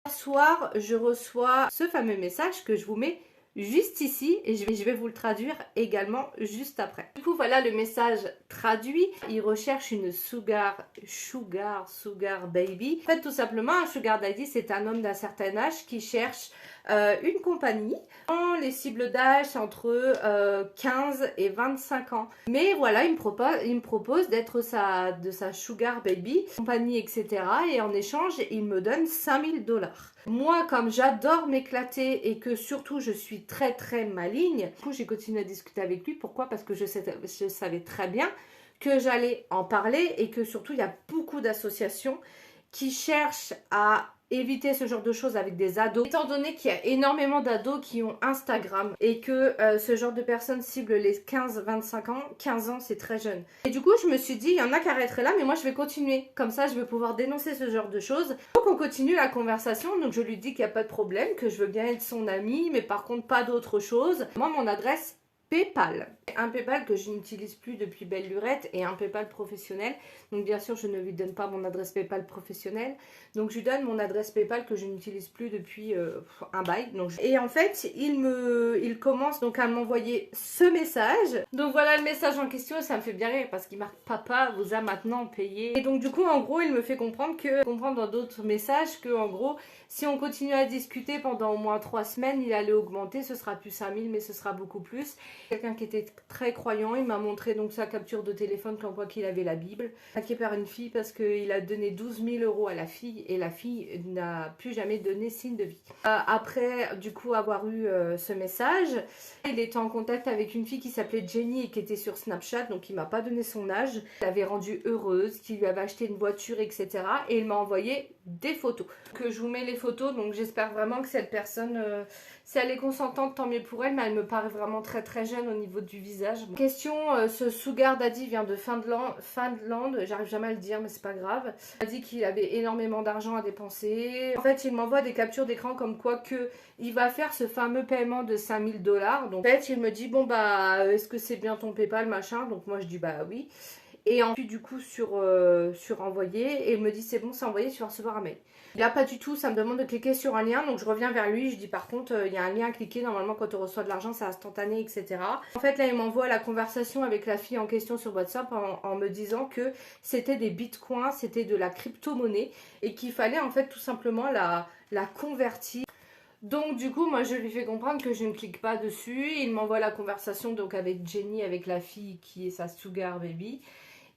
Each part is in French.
Hier soir, je reçois ce fameux message que je vous mets juste ici et je vais vous le traduire également juste après. Du coup, voilà le message traduit. Il recherche une sugar baby. En fait, tout simplement, un sugar daddy, c'est un homme d'un certain âge qui cherche une compagnie. Les cibles d'âge, c'est entre 15 et 25 ans. Mais voilà, il me propose d'être de sa sugar baby, compagnie, etc. Et en échange, il me donne 5 000 $. Moi, comme j'adore m'éclater et que surtout je suis très maligne, du coup j'ai continué à discuter avec lui. Pourquoi? Parce que je savais très bien que j'allais en parler et que surtout il y a beaucoup d'associations qui cherchent à éviter ce genre de choses avec des ados. Étant donné qu'il y a énormément d'ados qui ont Instagram et que ce genre de personnes ciblent les 15-25 ans, 15 ans c'est très jeune. Et du coup je me suis dit, il y en a qui arrêteraient là, mais moi je vais continuer. Comme ça je vais pouvoir dénoncer ce genre de choses. Donc on continue la conversation, donc je lui dis qu'il n'y a pas de problème, que je veux bien être son amie, mais par contre pas d'autre chose. Moi mon adresse PayPal. Un PayPal que je n'utilise plus depuis belle lurette et un PayPal professionnel. Donc bien sûr, je ne lui donne pas mon adresse PayPal professionnelle. Donc je lui donne mon adresse PayPal que je n'utilise plus depuis un bail. Et en fait, il commence donc à m'envoyer ce message. Donc voilà le message en question et ça me fait bien rire parce qu'il marque papa vous a maintenant payé. Et donc du coup, en gros, il me fait comprendre dans d'autres messages que en gros, si on continue à discuter pendant au moins 3 semaines, il allait augmenter. Ce sera plus 5000, mais ce sera beaucoup plus. Quelqu'un qui était très croyant, il m'a montré donc sa capture de téléphone comme quoi qu'il avait la Bible, attaqué par une fille parce qu'il a donné 12 000 € à la fille et la fille n'a plus jamais donné signe de vie. Après du coup avoir eu ce message, il était en contact avec une fille qui s'appelait Jenny et qui était sur Snapchat, donc il m'a pas donné son âge. Il l'avait rendue heureuse, qu'il lui avait acheté une voiture, etc. Et il m'a envoyé des photos. Que je vous mets les photos, donc j'espère vraiment que cette personne, si elle est consentante, tant mieux pour elle, mais elle me paraît vraiment très jeune au niveau du visage. Question, ce Sugar Daddy vient de Finlande, j'arrive jamais à le dire mais c'est pas grave. Il a dit qu'il avait énormément d'argent à dépenser. En fait, il m'envoie des captures d'écran comme quoi que il va faire ce fameux paiement de 5000 $. Donc en fait, il me dit bon bah est-ce que c'est bien ton PayPal machin? Donc moi je dis bah oui. Et ensuite du coup sur envoyer et il me dit c'est bon c'est envoyé, tu vas recevoir un mail. Là pas du tout, ça me demande de cliquer sur un lien, donc je reviens vers lui, je dis par contre il y a un lien à cliquer, normalement quand on reçoit de l'argent c'est instantané, etc. En fait là il m'envoie la conversation avec la fille en question sur WhatsApp en me disant que c'était des bitcoins, c'était de la crypto-monnaie et qu'il fallait en fait tout simplement la convertir. Donc du coup moi je lui fais comprendre que je ne clique pas dessus. Il m'envoie la conversation donc avec Jenny, avec la fille qui est sa sugar baby.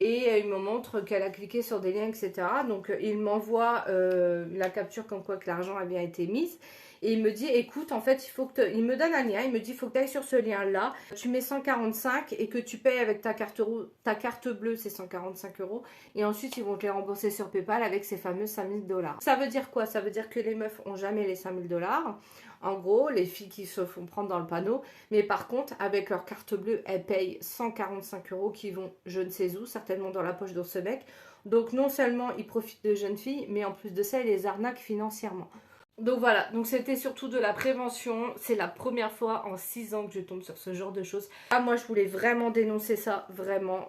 Et il me montre qu'elle a cliqué sur des liens, etc. Donc il m'envoie la capture comme quoi que l'argent a bien été mis. Et il me dit, écoute, en fait, il me donne un lien, il me dit, il faut que tu ailles sur ce lien-là. Tu mets 145 et que tu payes avec ta carte bleue, c'est 145 €. Et ensuite, ils vont te les rembourser sur PayPal avec ces fameux 5000 $. Ça veut dire quoi? Ça veut dire que les meufs ont jamais les 5000 $. En gros, les filles qui se font prendre dans le panneau. Mais par contre, avec leur carte bleue, elles payent 145 € qui vont je ne sais où, certainement dans la poche de ce mec. Donc non seulement ils profitent de jeunes filles, mais en plus de ça, ils les arnaquent financièrement. Donc voilà, donc c'était surtout de la prévention. C'est la première fois en 6 ans que je tombe sur ce genre de choses. Ah, moi, je voulais vraiment dénoncer ça, vraiment.